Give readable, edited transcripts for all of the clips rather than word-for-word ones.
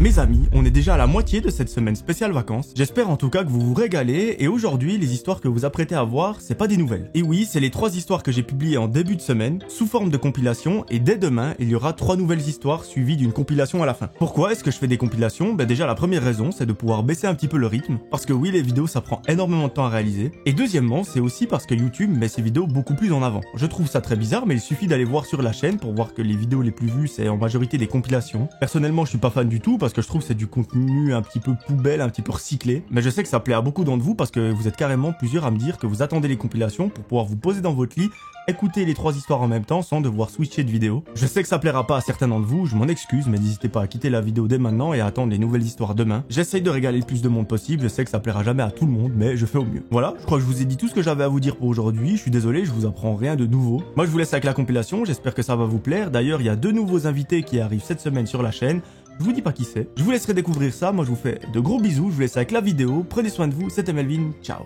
Mes amis, on est déjà à la moitié de cette semaine spéciale vacances. J'espère en tout cas que vous vous régalez et aujourd'hui, les histoires que vous apprêtez à voir, c'est pas des nouvelles. Et oui, c'est les 3 histoires que j'ai publiées en début de semaine, sous forme de compilation, et dès demain, il y aura 3 nouvelles histoires suivies d'une compilation à la fin. Pourquoi est-ce que je fais des compilations? Déjà la première raison, c'est de pouvoir baisser un petit peu le rythme, parce que oui, les vidéos ça prend énormément de temps à réaliser. Et deuxièmement, c'est aussi parce que YouTube met ses vidéos beaucoup plus en avant. Je trouve ça très bizarre, mais il suffit d'aller voir sur la chaîne pour voir que les vidéos les plus vues, c'est en majorité des compilations. Personnellement, je suis pas fan du tout, parce que je trouve que c'est du contenu un petit peu poubelle, un petit peu recyclé. Mais je sais que ça plaît à beaucoup d'entre vous parce que vous êtes carrément plusieurs à me dire que vous attendez les compilations pour pouvoir vous poser dans votre lit, écouter les 3 histoires en même temps sans devoir switcher de vidéo. Je sais que ça plaira pas à certains d'entre vous, je m'en excuse, mais n'hésitez pas à quitter la vidéo dès maintenant et à attendre les nouvelles histoires demain. J'essaye de régaler le plus de monde possible, je sais que ça plaira jamais à tout le monde, mais je fais au mieux. Voilà, je crois que je vous ai dit tout ce que j'avais à vous dire pour aujourd'hui, je suis désolé, je vous apprends rien de nouveau. Moi je vous laisse avec la compilation, j'espère que ça va vous plaire. D'ailleurs, il y a 2 nouveaux invités qui arrivent cette semaine sur la chaîne. Je vous dis pas qui c'est. Je vous laisserai découvrir ça. Moi, je vous fais de gros bisous. Je vous laisse avec la vidéo. Prenez soin de vous. C'était Melvin. Ciao.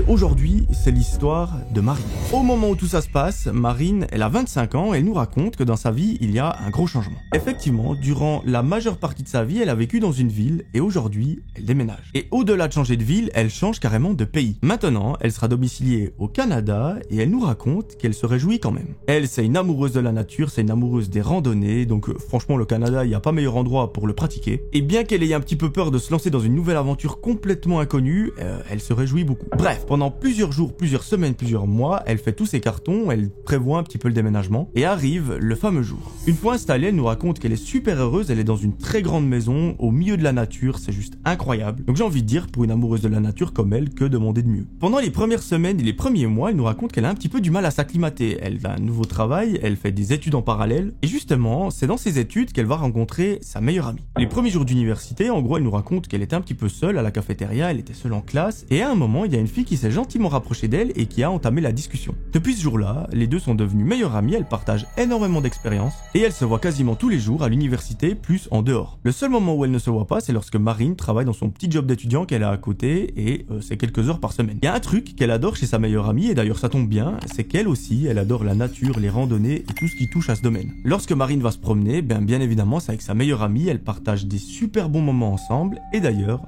Aujourd'hui, c'est l'histoire de Marine. Au moment où tout ça se passe, Marine, elle a 25 ans et elle nous raconte que dans sa vie, il y a un gros changement. Effectivement, durant la majeure partie de sa vie, elle a vécu dans une ville et aujourd'hui, elle déménage. Et au-delà de changer de ville, elle change carrément de pays. Maintenant, elle sera domiciliée au Canada et elle nous raconte qu'elle se réjouit quand même. Elle, c'est une amoureuse de la nature, c'est une amoureuse des randonnées, donc franchement, le Canada, il n'y a pas meilleur endroit pour le pratiquer. Et bien qu'elle ait un petit peu peur de se lancer dans une nouvelle aventure complètement inconnue, elle se réjouit beaucoup. Bref, pendant plusieurs jours, plusieurs semaines, plusieurs mois, elle fait tous ses cartons, elle prévoit un petit peu le déménagement, et arrive le fameux jour. Une fois installée, elle nous raconte qu'elle est super heureuse, elle est dans une très grande maison, au milieu de la nature, c'est juste incroyable. Donc j'ai envie de dire, pour une amoureuse de la nature comme elle, que demander de mieux. Pendant les premières semaines et les premiers mois, elle nous raconte qu'elle a un petit peu du mal à s'acclimater. Elle a un nouveau travail, elle fait des études en parallèle, et justement, c'est dans ces études qu'elle va rencontrer sa meilleure amie. Les premiers jours d'université, en gros, elle nous raconte qu'elle était un petit peu seule à la cafétéria, elle était seule en classe, et à un moment, il y a une fille qui s'est gentiment rapprochée d'elle et qui a entamé la discussion. Depuis ce jour-là, les deux sont devenus meilleures amies, elles partagent énormément d'expériences et elles se voient quasiment tous les jours à l'université plus en dehors. Le seul moment où elles ne se voient pas, c'est lorsque Marine travaille dans son petit job d'étudiant qu'elle a à côté et c'est quelques heures par semaine. Il y a un truc qu'elle adore chez sa meilleure amie et d'ailleurs ça tombe bien, c'est qu'elle aussi, elle adore la nature, les randonnées et tout ce qui touche à ce domaine. Lorsque Marine va se promener, bien évidemment c'est avec sa meilleure amie, elle partage des super bons moments ensemble et d'ailleurs,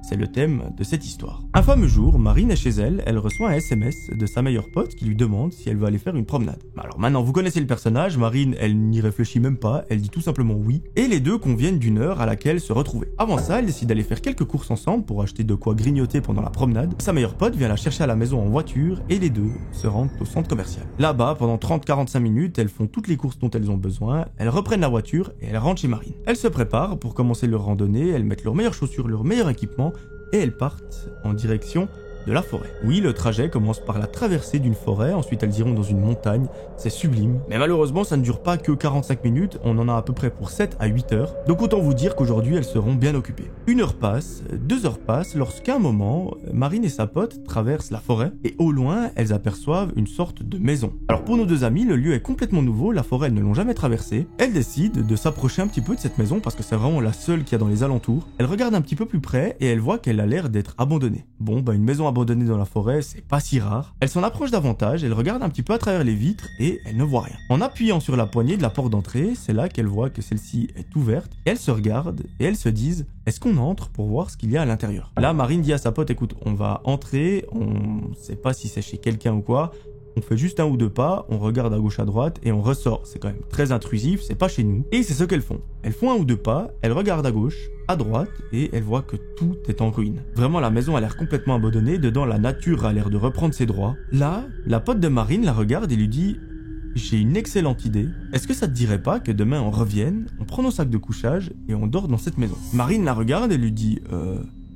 c'est le thème de cette histoire. Un fameux jour, Marine est chez elle, elle reçoit un SMS de sa meilleure pote qui lui demande si elle veut aller faire une promenade. Alors maintenant, vous connaissez le personnage, Marine, elle n'y réfléchit même pas, elle dit tout simplement oui, et les deux conviennent d'une heure à laquelle se retrouver. Avant ça, elle décide d'aller faire quelques courses ensemble pour acheter de quoi grignoter pendant la promenade. Sa meilleure pote vient la chercher à la maison en voiture, et les deux se rendent au centre commercial. Là-bas, pendant 30-45 minutes, elles font toutes les courses dont elles ont besoin, elles reprennent la voiture et elles rentrent chez Marine. Elles se préparent pour commencer leur randonnée, elles mettent leurs meilleures chaussures, leur meilleur équipement, et elles partent en direction de la forêt. Oui, le trajet commence par la traversée d'une forêt, ensuite elles iront dans une montagne, c'est sublime. Mais malheureusement, ça ne dure pas que 45 minutes, on en a à peu près pour 7 à 8 heures. Donc autant vous dire qu'aujourd'hui, elles seront bien occupées. 1 heure passe, 2 heures passent, lorsqu'à un moment, Marine et sa pote traversent la forêt, et au loin, elles aperçoivent une sorte de maison. Alors pour nos deux amis, le lieu est complètement nouveau, la forêt, elles ne l'ont jamais traversée. Elles décident de s'approcher un petit peu de cette maison, parce que c'est vraiment la seule qu'il y a dans les alentours. Elles regardent un petit peu plus près, et elles voient qu'elle a l'air d'être abandonnée. Bon, une maison abandonnée dans la forêt, c'est pas si rare. Elle s'en approche davantage, elle regarde un petit peu à travers les vitres et elle ne voit rien. En appuyant sur la poignée de la porte d'entrée, c'est là qu'elle voit que celle-ci est ouverte. Elles se regardent et elles se disent « Est-ce qu'on entre pour voir ce qu'il y a à l'intérieur ?» Là, Marine dit à sa pote « Écoute, on va entrer, on sait pas si c'est chez quelqu'un ou quoi. » On fait juste 1 ou 2 pas, on regarde à gauche à droite et on ressort. C'est quand même très intrusif, c'est pas chez nous. Et c'est ce qu'elles font. Elles font 1 ou 2 pas, elles regardent à gauche, à droite et elles voient que tout est en ruine. Vraiment, la maison a l'air complètement abandonnée, dedans la nature a l'air de reprendre ses droits. Là, la pote de Marine la regarde et lui dit « J'ai une excellente idée. Est-ce que ça te dirait pas que demain on revienne, on prend nos sacs de couchage et on dort dans cette maison ?» Marine la regarde et lui dit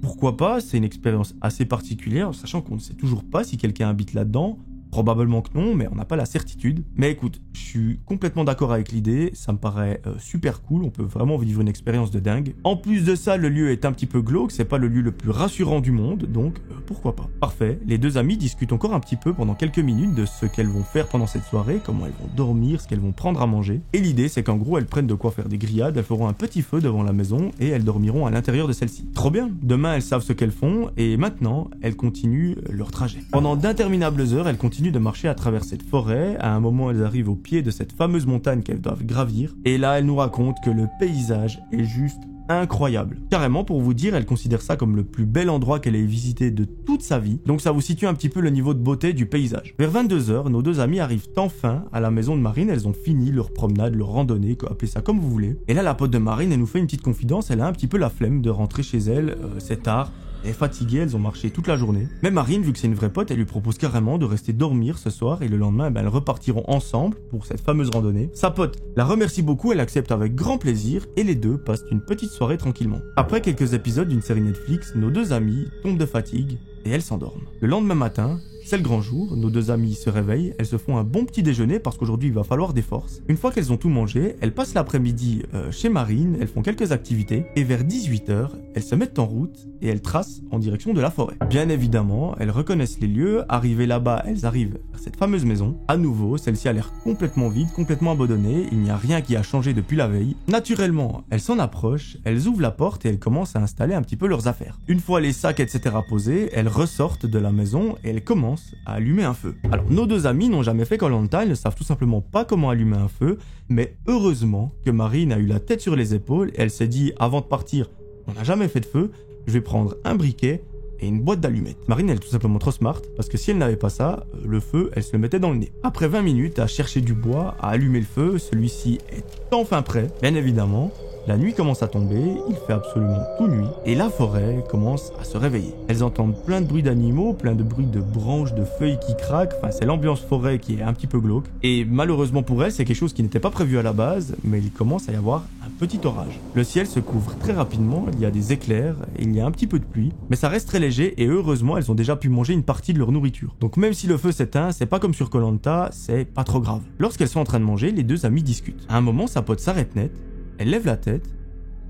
pourquoi pas, c'est une expérience assez particulière, sachant qu'on ne sait toujours pas si quelqu'un habite là-dedans. Probablement que non, mais on n'a pas la certitude. Mais écoute, je suis complètement d'accord avec l'idée, ça me paraît super cool, on peut vraiment vivre une expérience de dingue. En plus de ça, le lieu est un petit peu glauque, c'est pas le lieu le plus rassurant du monde, donc pourquoi pas. Parfait, les deux amies discutent encore un petit peu pendant quelques minutes de ce qu'elles vont faire pendant cette soirée, comment elles vont dormir, ce qu'elles vont prendre à manger. Et l'idée, c'est qu'en gros, elles prennent de quoi faire des grillades, elles feront un petit feu devant la maison et elles dormiront à l'intérieur de celle-ci. Trop bien, demain elles savent ce qu'elles font et maintenant, elles continuent leur trajet. Pendant d'interminables heures, elles continuent continuent de marcher à travers cette forêt. À un moment, elles arrivent au pied de cette fameuse montagne qu'elles doivent gravir. Et là, elles nous racontent que le paysage est juste incroyable. Carrément, pour vous dire, elle considère ça comme le plus bel endroit qu'elle ait visité de toute sa vie. Donc ça vous situe un petit peu le niveau de beauté du paysage. Vers 22h, nos deux amies arrivent enfin à la maison de Marine. Elles ont fini leur promenade, leur randonnée, appelez ça comme vous voulez. Et là, la pote de Marine, elle nous fait une petite confidence. Elle a un petit peu la flemme de rentrer chez elle. C'est tard. Elle est fatiguée, elles ont marché toute la journée. Mais Marine, vu que c'est une vraie pote, elle lui propose carrément de rester dormir ce soir et le lendemain, elles repartiront ensemble pour cette fameuse randonnée. Sa pote la remercie beaucoup, elle accepte avec grand plaisir et les deux passent une petite soirée tranquillement. Après quelques épisodes d'une série Netflix, nos deux amies tombent de fatigue et elles s'endorment. Le lendemain matin, c'est le grand jour, nos deux amies se réveillent, elles se font un bon petit déjeuner parce qu'aujourd'hui il va falloir des forces. Une fois qu'elles ont tout mangé, elles passent l'après-midi chez Marine, elles font quelques activités et vers 18h, elles se mettent en route et elles tracent en direction de la forêt. Bien évidemment, elles reconnaissent les lieux, arrivées là-bas, elles arrivent vers cette fameuse maison. À nouveau, celle-ci a l'air complètement vide, complètement abandonnée, il n'y a rien qui a changé depuis la veille. Naturellement, elles s'en approchent, elles ouvrent la porte et elles commencent à installer un petit peu leurs affaires. Une fois les sacs etc. posés, elles ressortent de la maison et elles commencent à allumer un feu. Alors nos deux amis n'ont jamais fait Koh-Lanta, ils ne savent tout simplement pas comment allumer un feu, mais heureusement que Marine a eu la tête sur les épaules et elle s'est dit avant de partir, on n'a jamais fait de feu, je vais prendre un briquet et une boîte d'allumettes. Marine elle est tout simplement trop smart parce que si elle n'avait pas ça, le feu elle se le mettait dans le nez. Après 20 minutes à chercher du bois, à allumer le feu, celui-ci est enfin prêt. Bien évidemment, la nuit commence à tomber, il fait absolument tout nuit, et la forêt commence à se réveiller. Elles entendent plein de bruits d'animaux, plein de bruits de branches, de feuilles qui craquent, enfin c'est l'ambiance forêt qui est un petit peu glauque. Et malheureusement pour elles, c'est quelque chose qui n'était pas prévu à la base, mais il commence à y avoir un petit orage. Le ciel se couvre très rapidement, il y a des éclairs, il y a un petit peu de pluie, mais ça reste très léger, et heureusement elles ont déjà pu manger une partie de leur nourriture. Donc même si le feu s'éteint, c'est pas comme sur Koh-Lanta, c'est pas trop grave. Lorsqu'elles sont en train de manger, les deux amis discutent. À un moment, sa pote s'arrête net, elle lève la tête,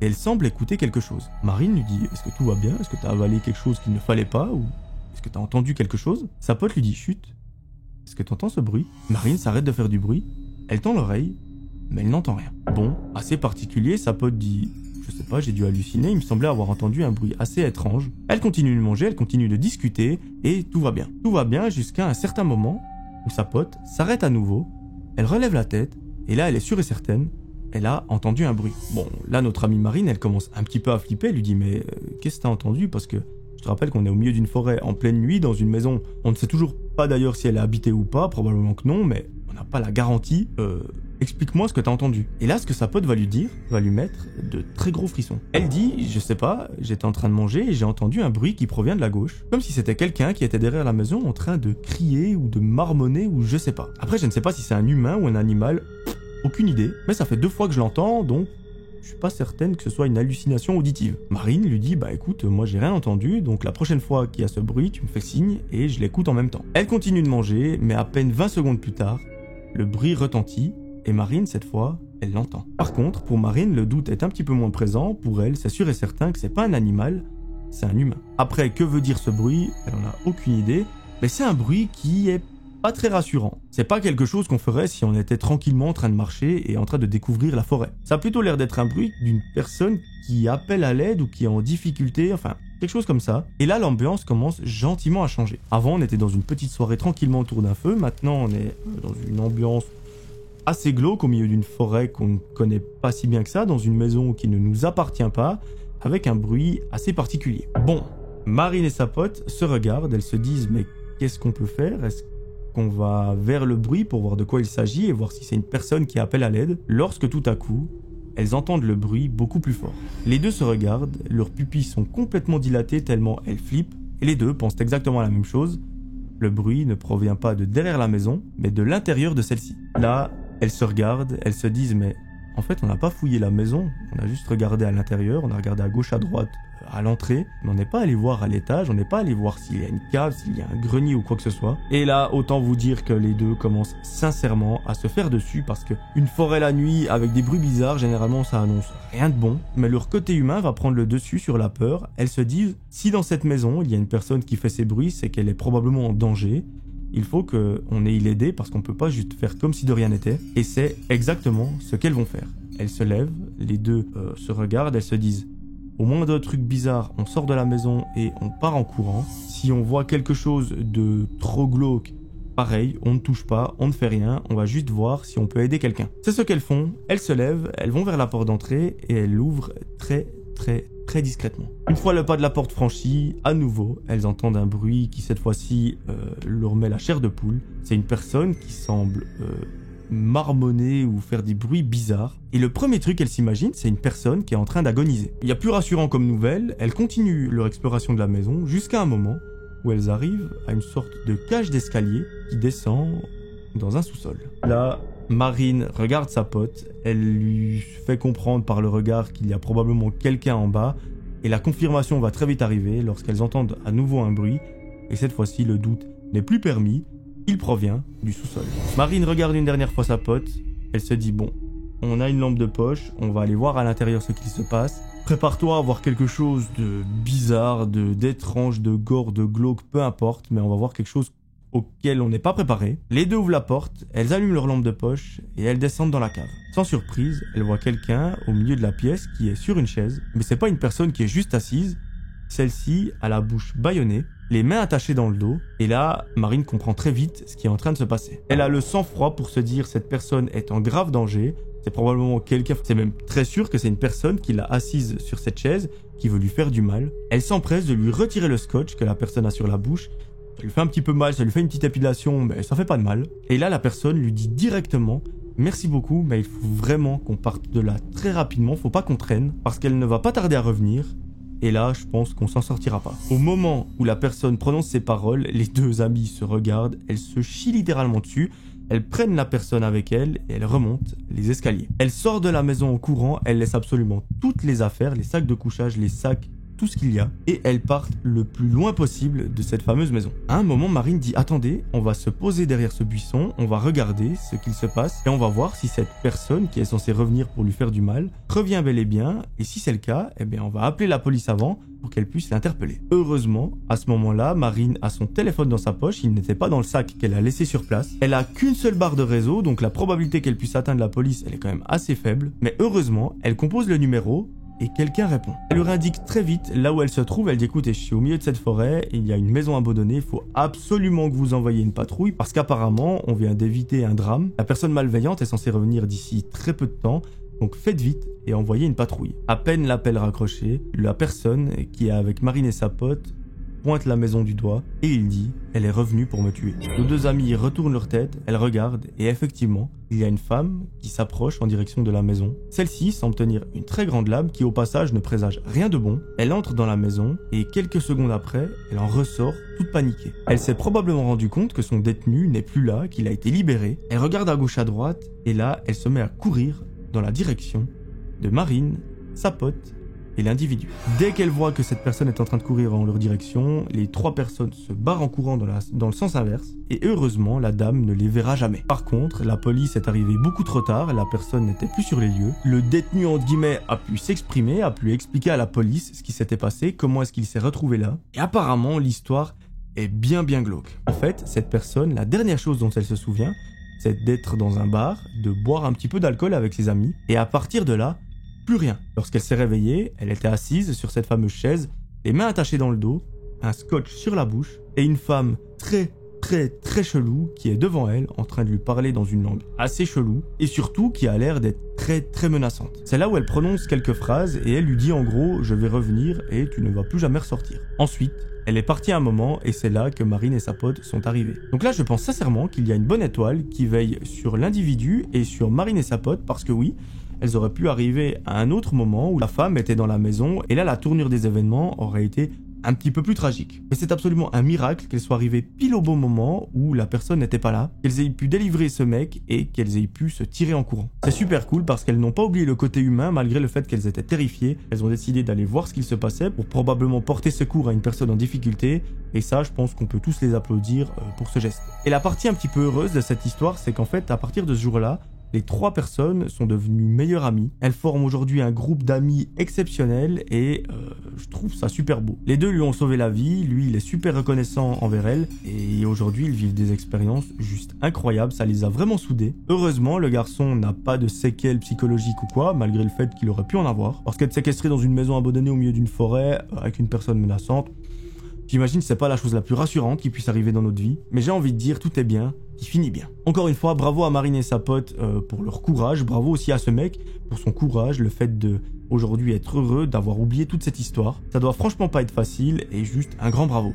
et elle semble écouter quelque chose. Marine lui dit « Est-ce que tout va bien? Est-ce que t'as avalé quelque chose qu'il ne fallait pas? Ou est-ce que t'as entendu quelque chose ?» Sa pote lui dit « Chut, est-ce que t'entends ce bruit ?» Marine s'arrête de faire du bruit, elle tend l'oreille, mais elle n'entend rien. Bon, assez particulier, sa pote dit « Je sais pas, j'ai dû halluciner, il me semblait avoir entendu un bruit assez étrange. » Elle continue de manger, elle continue de discuter, et tout va bien. Tout va bien jusqu'à un certain moment où sa pote s'arrête à nouveau, elle relève la tête, et là elle est sûre et certaine, elle a entendu un bruit. Bon, là, notre amie Marine, elle commence un petit peu à flipper. Elle lui dit, mais qu'est-ce que t'as entendu? Parce que je te rappelle qu'on est au milieu d'une forêt en pleine nuit, dans une maison. On ne sait toujours pas d'ailleurs si elle est habitée ou pas, probablement que non, mais on n'a pas la garantie. Explique-moi ce que t'as entendu. Et là, ce que sa pote va lui dire, va lui mettre de très gros frissons. Elle dit, je sais pas, j'étais en train de manger et j'ai entendu un bruit qui provient de la gauche. Comme si c'était quelqu'un qui était derrière la maison en train de crier ou de marmonner ou je sais pas. Après, je ne sais pas si c'est un humain ou un animal. Aucune idée, mais ça fait 2 fois que je l'entends, donc je suis pas certaine que ce soit une hallucination auditive. Marine lui dit, bah écoute, moi j'ai rien entendu, donc la prochaine fois qu'il y a ce bruit, tu me fais signe et je l'écoute en même temps. Elle continue de manger, mais à peine 20 secondes plus tard, le bruit retentit, et Marine, cette fois, elle l'entend. Par contre, pour Marine, le doute est un petit peu moins présent, pour elle, c'est sûr et certain que c'est pas un animal, c'est un humain. Après, que veut dire ce bruit? Elle en a aucune idée, mais c'est un bruit qui est pas très rassurant. C'est pas quelque chose qu'on ferait si on était tranquillement en train de marcher et en train de découvrir la forêt. Ça a plutôt l'air d'être un bruit d'une personne qui appelle à l'aide ou qui est en difficulté, enfin, quelque chose comme ça. Et là, l'ambiance commence gentiment à changer. Avant, on était dans une petite soirée tranquillement autour d'un feu. Maintenant, on est dans une ambiance assez glauque au milieu d'une forêt qu'on ne connaît pas si bien que ça, dans une maison qui ne nous appartient pas, avec un bruit assez particulier. Bon, Marine et sa pote se regardent, elles se disent « Mais qu'est-ce qu'on peut faire? Est-ce qu'on va vers le bruit pour voir de quoi il s'agit et voir si c'est une personne qui appelle à l'aide ?» Lorsque tout à coup, elles entendent le bruit beaucoup plus fort. Les deux se regardent, leurs pupilles sont complètement dilatées tellement elles flippent, et les deux pensent exactement la même chose. Le bruit ne provient pas de derrière la maison, mais de l'intérieur de celle-ci. Là, elles se regardent, elles se disent « Mais en fait, on n'a pas fouillé la maison, on a juste regardé à l'intérieur, on a regardé à gauche, à droite, à l'entrée, mais on n'est pas allé voir à l'étage, on n'est pas allé voir s'il y a une cave, s'il y a un grenier ou quoi que ce soit. » Et là, autant vous dire que les deux commencent sincèrement à se faire dessus parce que une forêt la nuit avec des bruits bizarres, généralement ça annonce rien de bon. Mais leur côté humain va prendre le dessus sur la peur. Elles se disent, si dans cette maison il y a une personne qui fait ces bruits, c'est qu'elle est probablement en danger. Il faut qu'on aille l'aider parce qu'on peut pas juste faire comme si de rien n'était. Et c'est exactement ce qu'elles vont faire. Elles se lèvent, les deux se regardent, elles se disent au moindre truc bizarre, on sort de la maison et on part en courant. Si on voit quelque chose de trop glauque, pareil, on ne touche pas, on ne fait rien, on va juste voir si on peut aider quelqu'un. C'est ce qu'elles font, elles se lèvent, elles vont vers la porte d'entrée et elles l'ouvrent très discrètement. Une fois le pas de la porte franchi, à nouveau, elles entendent un bruit qui cette fois-ci leur met la chair de poule. C'est une personne qui semble marmonner ou faire des bruits bizarres. Et le premier truc qu'elles s'imaginent, c'est une personne qui est en train d'agoniser. Il y a plus rassurant comme nouvelle, elles continuent leur exploration de la maison jusqu'à un moment où elles arrivent à une sorte de cage d'escalier qui descend dans un sous-sol. Là, Marine regarde sa pote, elle lui fait comprendre par le regard qu'il y a probablement quelqu'un en bas, et la confirmation va très vite arriver lorsqu'elles entendent à nouveau un bruit, et cette fois-ci le doute n'est plus permis, il provient du sous-sol. Marine regarde une dernière fois sa pote, elle se dit bon, on a une lampe de poche, on va aller voir à l'intérieur ce qu'il se passe. Prépare-toi à voir quelque chose de bizarre, d'étrange, de gore, de glauque, peu importe, mais on va voir quelque chose auquel on n'est pas préparé. Les deux ouvrent la porte, elles allument leur lampe de poche et elles descendent dans la cave. Sans surprise, elles voient quelqu'un au milieu de la pièce qui est sur une chaise, mais c'est pas une personne qui est juste assise. Celle-ci a la bouche bâillonnée, les mains attachées dans le dos, et là, Marine comprend très vite ce qui est en train de se passer. Elle a le sang-froid pour se dire cette personne est en grave danger, c'est probablement quelqu'un, c'est même très sûr que c'est une personne qui l'a assise sur cette chaise, qui veut lui faire du mal. Elle s'empresse de lui retirer le scotch que la personne a sur la bouche. Ça lui fait un petit peu mal, ça lui fait une petite épilation, mais ça fait pas de mal. Et là, la personne lui dit directement « Merci beaucoup, mais il faut vraiment qu'on parte de là très rapidement, faut pas qu'on traîne, parce qu'elle ne va pas tarder à revenir. » Et là, je pense qu'on s'en sortira pas. Au moment où la personne prononce ces paroles, les deux amies se regardent, elles se chient littéralement dessus, elles prennent la personne avec elles et elles remontent les escaliers. Elle sort de la maison en courant, elle laisse absolument toutes les affaires, les sacs de couchage, les sacs, tout ce qu'il y a, et elles partent le plus loin possible de cette fameuse maison. À un moment, Marine dit « Attendez, on va se poser derrière ce buisson, on va regarder ce qu'il se passe, et on va voir si cette personne qui est censée revenir pour lui faire du mal, revient bel et bien, et si c'est le cas, eh bien on va appeler la police avant, pour qu'elle puisse l'interpeller. » Heureusement, à ce moment-là, Marine a son téléphone dans sa poche, il n'était pas dans le sac qu'elle a laissé sur place. Elle a qu'une seule barre de réseau, donc la probabilité qu'elle puisse atteindre la police, elle est quand même assez faible, mais heureusement, elle compose le numéro, et quelqu'un répond. Elle leur indique très vite là où elle se trouve, elle dit écoutez, je suis au milieu de cette forêt, il y a une maison abandonnée, il faut absolument que vous envoyiez une patrouille parce qu'apparemment on vient d'éviter un drame. La personne malveillante est censée revenir d'ici très peu de temps, donc faites vite et envoyez une patrouille. À peine l'appel raccroché, la personne qui est avec Marine et sa pote pointe la maison du doigt et il dit « Elle est revenue pour me tuer ». Nos deux amies retournent leur tête, elles regardent et effectivement, il y a une femme qui s'approche en direction de la maison. Celle-ci semble tenir une très grande lame qui au passage ne présage rien de bon. Elle entre dans la maison et quelques secondes après, elle en ressort toute paniquée. Elle s'est probablement rendue compte que son détenu n'est plus là, qu'il a été libéré. Elle regarde à gauche à droite et là, elle se met à courir dans la direction de Marine, sa pote et l'individu. Dès qu'elle voit que cette personne est en train de courir en leur direction, les trois personnes se barrent en courant dans le sens inverse, et heureusement, la dame ne les verra jamais. Par contre, la police est arrivée beaucoup trop tard, la personne n'était plus sur les lieux. Le détenu, entre guillemets, a pu s'exprimer, a pu expliquer à la police ce qui s'était passé, comment est-ce qu'il s'est retrouvé là, et apparemment, l'histoire est bien glauque. En fait, cette personne, la dernière chose dont elle se souvient, c'est d'être dans un bar, de boire un petit peu d'alcool avec ses amis, et à partir de là, plus rien. Lorsqu'elle s'est réveillée, elle était assise sur cette fameuse chaise, les mains attachées dans le dos, un scotch sur la bouche, et une femme très chelou qui est devant elle en train de lui parler dans une langue assez chelou, et surtout qui a l'air d'être très menaçante. C'est là où elle prononce quelques phrases et elle lui dit en gros « Je vais revenir et tu ne vas plus jamais ressortir ». Ensuite, elle est partie un moment et c'est là que Marine et sa pote sont arrivées. Donc là, je pense sincèrement qu'il y a une bonne étoile qui veille sur l'individu et sur Marine et sa pote parce que oui, elles auraient pu arriver à un autre moment où la femme était dans la maison et là la tournure des événements aurait été un petit peu plus tragique. Mais c'est absolument un miracle qu'elle soit arrivée pile au bon moment où la personne n'était pas là, qu'elles aient pu délivrer ce mec et qu'elles aient pu se tirer en courant. C'est super cool parce qu'elles n'ont pas oublié le côté humain malgré le fait qu'elles étaient terrifiées. Elles ont décidé d'aller voir ce qu'il se passait pour probablement porter secours à une personne en difficulté et ça, je pense qu'on peut tous les applaudir pour ce geste. Et la partie un petit peu heureuse de cette histoire, c'est qu'en fait, à partir de ce jour-là, les trois personnes sont devenues meilleures amies. Elles forment aujourd'hui un groupe d'amis exceptionnel et je trouve ça super beau. Les deux lui ont sauvé la vie, lui il est super reconnaissant envers elle et aujourd'hui ils vivent des expériences juste incroyables, ça les a vraiment soudés. Heureusement, le garçon n'a pas de séquelles psychologiques ou quoi, malgré le fait qu'il aurait pu en avoir. Parce qu'être séquestré dans une maison abandonnée au milieu d'une forêt avec une personne menaçante, J'imagine que c'est pas la chose la plus rassurante qui puisse arriver dans notre vie, mais j'ai envie de dire tout est bien, qui finit bien. Encore une fois, bravo à Marine et sa pote pour leur courage, bravo aussi à ce mec pour son courage, le fait de aujourd'hui être heureux, d'avoir oublié toute cette histoire. Ça doit franchement pas être facile et juste un grand bravo.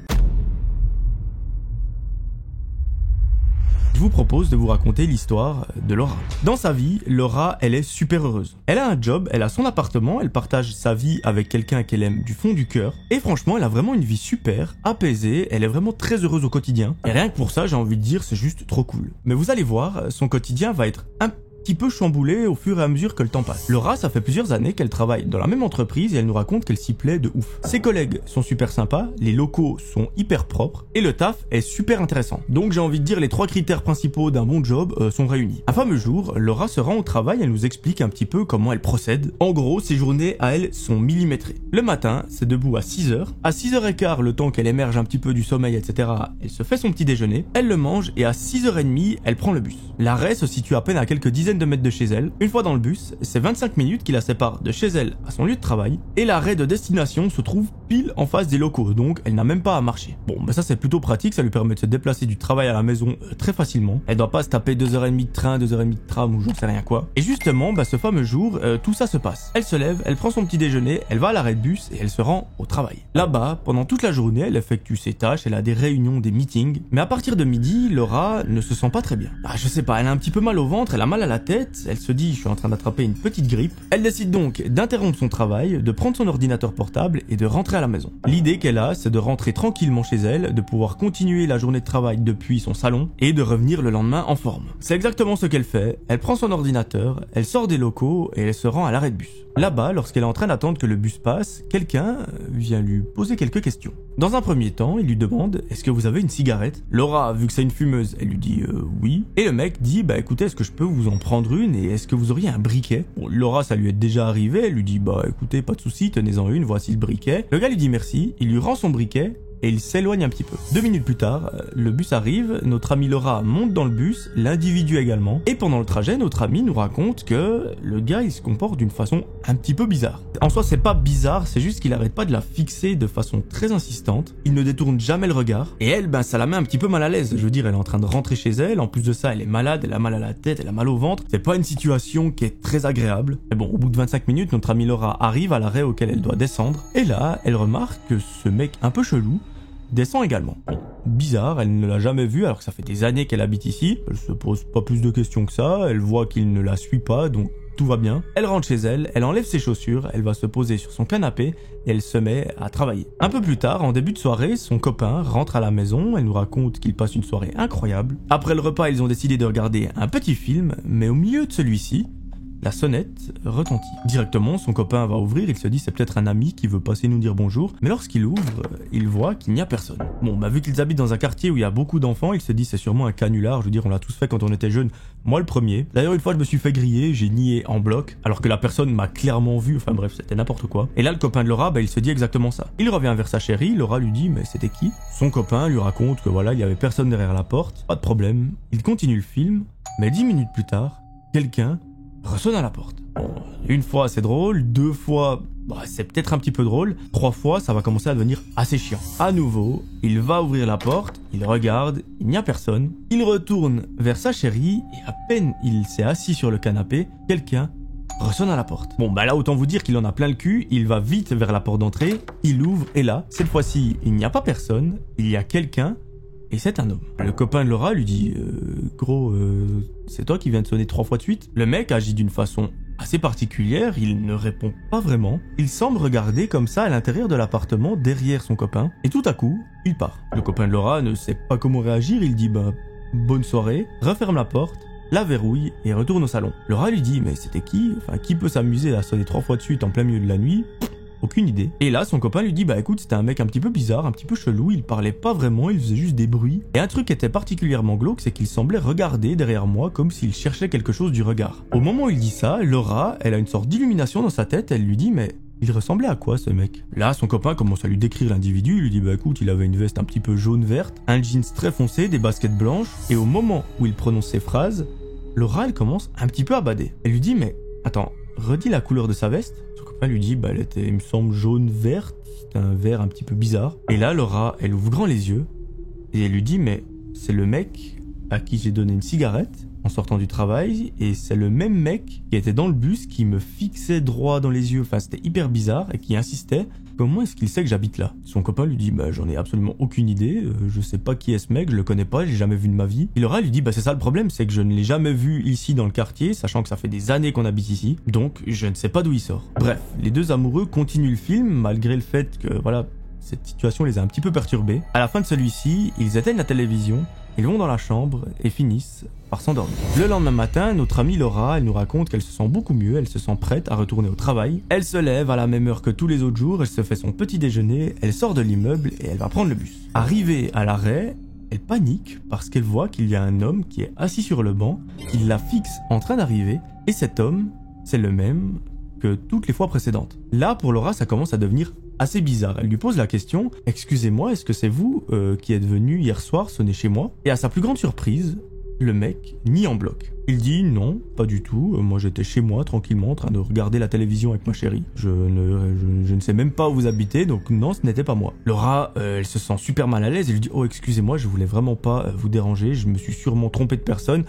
Je vous propose de vous raconter l'histoire de Laura. Dans sa vie, Laura, elle est super heureuse. Elle a un job, elle a son appartement, elle partage sa vie avec quelqu'un qu'elle aime du fond du cœur. Et franchement, elle a vraiment une vie super, apaisée, elle est vraiment très heureuse au quotidien. Et rien que pour ça, j'ai envie de dire, c'est juste trop cool. Mais vous allez voir, son quotidien va être un petit peu chamboulé au fur et à mesure que le temps passe. Laura, ça fait plusieurs années qu'elle travaille dans la même entreprise et elle nous raconte qu'elle s'y plaît de ouf. Ses collègues sont super sympas, les locaux sont hyper propres et le taf est super intéressant. Donc j'ai envie de dire les 3 critères principaux d'un bon job sont réunis. Un fameux jour, Laura se rend au travail, elle nous explique un petit peu comment elle procède. En gros, ses journées à elle sont millimétrées. Le matin, c'est debout à 6h. À 6h15, le temps qu'elle émerge un petit peu du sommeil, etc., elle se fait son petit déjeuner, elle le mange et à 6h30, elle prend le bus. L'arrêt se situe à peine à quelques dizaines de mètres de chez elle. Une fois dans le bus, c'est 25 minutes qui la séparent de chez elle à son lieu de travail et l'arrêt de destination se trouve pile en face des locaux, donc elle n'a même pas à marcher. Bon, mais ça c'est plutôt pratique, ça lui permet de se déplacer du travail à la maison très facilement. Elle doit pas se taper 2h30 de train, 2h30 de tram ou j'en sais rien quoi. Et justement, ce fameux jour, tout ça se passe. Elle se lève, elle prend son petit déjeuner, elle va à l'arrêt de bus et elle se rend au travail. Là-bas, pendant toute la journée, elle effectue ses tâches, elle a des réunions, des meetings, mais à partir de midi, Laura ne se sent pas très bien. Je sais pas, elle a un petit peu mal au ventre, elle a mal à la tête, elle se dit je suis en train d'attraper une petite grippe. Elle décide donc d'interrompre son travail, de prendre son ordinateur portable et de rentrer à la maison. L'idée qu'elle a, c'est de rentrer tranquillement chez elle, de pouvoir continuer la journée de travail depuis son salon et de revenir le lendemain en forme. C'est exactement ce qu'elle fait, elle prend son ordinateur, elle sort des locaux et elle se rend à l'arrêt de bus. Là-bas, lorsqu'elle est en train d'attendre que le bus passe, quelqu'un vient lui poser quelques questions. Dans un premier temps, il lui demande « Est-ce que vous avez une cigarette ?» Laura, vu que c'est une fumeuse, elle lui dit « Oui ». Et le mec dit « Bah écoutez, est-ce que je peux vous en prendre une et est-ce que vous auriez un briquet ?» Bon, Laura, ça lui est déjà arrivé, elle lui dit « Bah écoutez, pas de souci, tenez-en une, voici le briquet ». Le gars lui dit merci, il lui rend son briquet et il s'éloigne un petit peu. 2 minutes plus tard, le bus arrive, notre amie Laura monte dans le bus, l'individu également, et pendant le trajet, notre amie nous raconte que le gars, il se comporte d'une façon un petit peu bizarre. En soi, c'est pas bizarre, c'est juste qu'il arrête pas de la fixer de façon très insistante, il ne détourne jamais le regard, et elle, ça la met un petit peu mal à l'aise. Je veux dire, elle est en train de rentrer chez elle, en plus de ça, elle est malade, elle a mal à la tête, elle a mal au ventre, c'est pas une situation qui est très agréable. Mais bon, au bout de 25 minutes, notre amie Laura arrive à l'arrêt auquel elle doit descendre, et là, elle remarque que ce mec un peu chelou descend également. Bizarre, elle ne l'a jamais vu alors que ça fait des années qu'elle habite ici. Elle se pose pas plus de questions que ça, elle voit qu'il ne la suit pas, donc tout va bien. Elle rentre chez elle, elle enlève ses chaussures, elle va se poser sur son canapé et elle se met à travailler. Un peu plus tard, en début de soirée, son copain rentre à la maison, elle nous raconte qu'il passe une soirée incroyable. Après le repas, ils ont décidé de regarder un petit film, mais au milieu de celui-ci, la sonnette retentit. Directement, son copain va ouvrir, il se dit c'est peut-être un ami qui veut passer nous dire bonjour, mais lorsqu'il ouvre, il voit qu'il n'y a personne. Bon, vu qu'ils habitent dans un quartier où il y a beaucoup d'enfants, il se dit c'est sûrement un canular, je veux dire on l'a tous fait quand on était jeune, moi le premier. D'ailleurs une fois je me suis fait griller, j'ai nié en bloc, alors que la personne m'a clairement vu, enfin bref c'était n'importe quoi. Et là le copain de Laura, il se dit exactement ça. Il revient vers sa chérie, Laura lui dit mais c'était qui? Son copain lui raconte que voilà, il y avait personne derrière la porte, pas de problème. Il continue le film, mais 10 minutes plus tard, quelqu'un ressonne à la porte. Bon, une fois c'est drôle, 2 fois c'est peut-être un petit peu drôle, 3 fois ça va commencer à devenir assez chiant. À nouveau, il va ouvrir la porte, il regarde, il n'y a personne, il retourne vers sa chérie et à peine il s'est assis sur le canapé, quelqu'un ressonne à la porte. Bon là autant vous dire qu'il en a plein le cul, il va vite vers la porte d'entrée, il ouvre et là, cette fois-ci il n'y a pas personne, il y a quelqu'un. Et c'est un homme. Le copain de Laura lui dit gros, c'est toi qui viens de sonner 3 fois de suite ?» Le mec agit d'une façon assez particulière, il ne répond pas vraiment. Il semble regarder comme ça à l'intérieur de l'appartement derrière son copain. Et tout à coup, il part. Le copain de Laura ne sait pas comment réagir, il dit bonne soirée, referme la porte, la verrouille et retourne au salon. Laura lui dit mais c'était qui? Enfin qui peut s'amuser à sonner 3 fois de suite en plein milieu de la nuit? Aucune idée. Et là, son copain lui dit écoute, c'était un mec un petit peu bizarre, un petit peu chelou, il parlait pas vraiment, il faisait juste des bruits. Et un truc qui était particulièrement glauque, c'est qu'il semblait regarder derrière moi comme s'il cherchait quelque chose du regard. Au moment où il dit ça, Laura, elle a une sorte d'illumination dans sa tête, elle lui dit mais il ressemblait à quoi ce mec? Là, son copain commence à lui décrire l'individu, il lui dit écoute, il avait une veste un petit peu jaune-verte, un jeans très foncé, des baskets blanches, et au moment où il prononce ces phrases, Laura, elle commence un petit peu à bader. Elle lui dit mais attends, redit la couleur de sa veste. Son copain lui dit, elle était, il me semble, jaune-verte. C'était un vert un petit peu bizarre. Et là, Laura, elle ouvre grand les yeux et elle lui dit, mais c'est le mec à qui j'ai donné une cigarette en sortant du travail, et c'est le même mec qui était dans le bus qui me fixait droit dans les yeux, enfin c'était hyper bizarre, et qui insistait, comment est-ce qu'il sait que j'habite là? Son copain lui dit, j'en ai absolument aucune idée, je sais pas qui est ce mec, je le connais pas, j'ai jamais vu de ma vie. Et Laura lui dit, c'est ça le problème, c'est que je ne l'ai jamais vu ici dans le quartier, sachant que ça fait des années qu'on habite ici, donc je ne sais pas d'où il sort. Bref, les deux amoureux continuent le film, malgré le fait que, voilà, cette situation les a un petit peu perturbés. À la fin de celui-ci, ils éteignent la télévision, ils vont dans la chambre et finissent par s'endormir. Le lendemain matin, notre amie Laura, elle nous raconte qu'elle se sent beaucoup mieux, elle se sent prête à retourner au travail. Elle se lève à la même heure que tous les autres jours, elle se fait son petit déjeuner, elle sort de l'immeuble et elle va prendre le bus. Arrivée à l'arrêt, elle panique parce qu'elle voit qu'il y a un homme qui est assis sur le banc, il la fixe en train d'arriver, et cet homme, c'est le même que toutes les fois précédentes. Là, pour Laura, ça commence à devenir assez bizarre. Elle lui pose la question, excusez-moi, est-ce que c'est vous qui êtes venu hier soir sonner chez moi? Et à sa plus grande surprise, le mec nie en bloc. Il dit non, pas du tout, moi j'étais chez moi tranquillement en train de regarder la télévision avec ma chérie. Je ne sais même pas où vous habitez, donc non, ce n'était pas moi. Laura, elle se sent super mal à l'aise, elle lui dit oh excusez-moi, je voulais vraiment pas vous déranger, je me suis sûrement trompé de personne.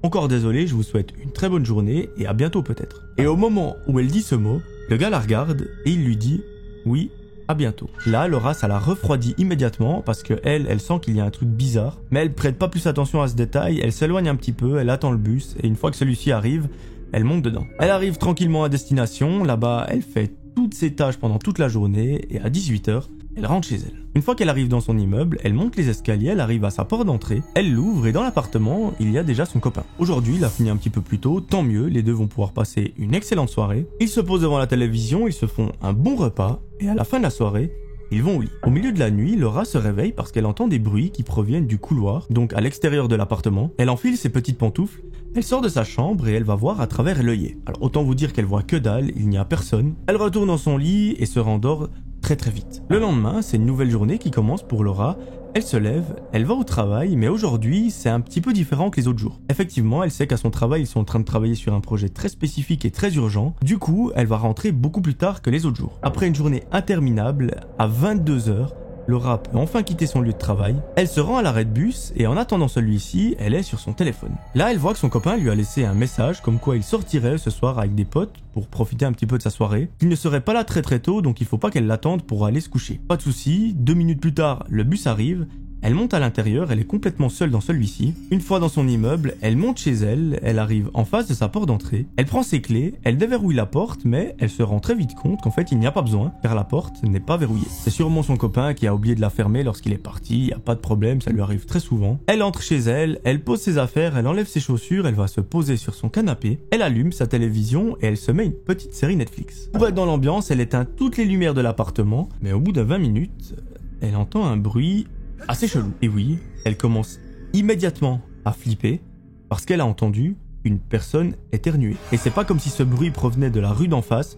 Encore désolé, je vous souhaite une très bonne journée et à bientôt peut-être. Et au moment où elle dit ce mot, le gars la regarde et il lui dit oui, à bientôt. Là, Laura, ça la refroidit immédiatement parce que elle sent qu'il y a un truc bizarre, mais elle prête pas plus attention à ce détail, elle s'éloigne un petit peu, elle attend le bus et une fois que celui-ci arrive, elle monte dedans. Elle arrive tranquillement à destination, là-bas, elle fait toutes ses tâches pendant toute la journée et à 18h, elle rentre chez elle. Une fois qu'elle arrive dans son immeuble, elle monte les escaliers, elle arrive à sa porte d'entrée, elle l'ouvre et dans l'appartement, il y a déjà son copain. Aujourd'hui, il a fini un petit peu plus tôt, tant mieux, les deux vont pouvoir passer une excellente soirée. Ils se posent devant la télévision, ils se font un bon repas et à la fin de la soirée, ils vont au lit. Au milieu de la nuit, Laura se réveille parce qu'elle entend des bruits qui proviennent du couloir, donc à l'extérieur de l'appartement. Elle enfile ses petites pantoufles, elle sort de sa chambre et elle va voir à travers l'œillet. Alors autant vous dire qu'elle voit que dalle, il n'y a personne. Elle retourne dans son lit et se rendort très vite. Le lendemain, c'est une nouvelle journée qui commence pour Laura. Elle se lève, elle va au travail, mais aujourd'hui, c'est un petit peu différent que les autres jours. Effectivement, elle sait qu'à son travail, ils sont en train de travailler sur un projet très spécifique et très urgent. Du coup, elle va rentrer beaucoup plus tard que les autres jours. Après une journée interminable, à 22h, Laura peut enfin quitter son lieu de travail. Elle se rend à l'arrêt de bus et en attendant celui-ci, elle est sur son téléphone. Là, elle voit que son copain lui a laissé un message comme quoi il sortirait ce soir avec des potes pour profiter un petit peu de sa soirée. Il ne serait pas là très tôt, donc il faut pas qu'elle l'attende pour aller se coucher. Pas de souci, 2 minutes plus tard, le bus arrive. Elle monte à l'intérieur, elle est complètement seule dans celui-ci. Une fois dans son immeuble, elle monte chez elle, elle arrive en face de sa porte d'entrée, elle prend ses clés, elle déverrouille la porte, mais elle se rend très vite compte qu'en fait il n'y a pas besoin, car la porte n'est pas verrouillée. C'est sûrement son copain qui a oublié de la fermer lorsqu'il est parti, y a pas de problème, ça lui arrive très souvent. Elle entre chez elle, elle pose ses affaires, elle enlève ses chaussures, elle va se poser sur son canapé, elle allume sa télévision et elle se met une petite série Netflix. Pour être dans l'ambiance, elle éteint toutes les lumières de l'appartement, mais au bout de 20 minutes, elle entend un bruit assez chelou. Et oui, elle commence immédiatement à flipper parce qu'elle a entendu une personne éternuer. Et c'est pas comme si ce bruit provenait de la rue d'en face.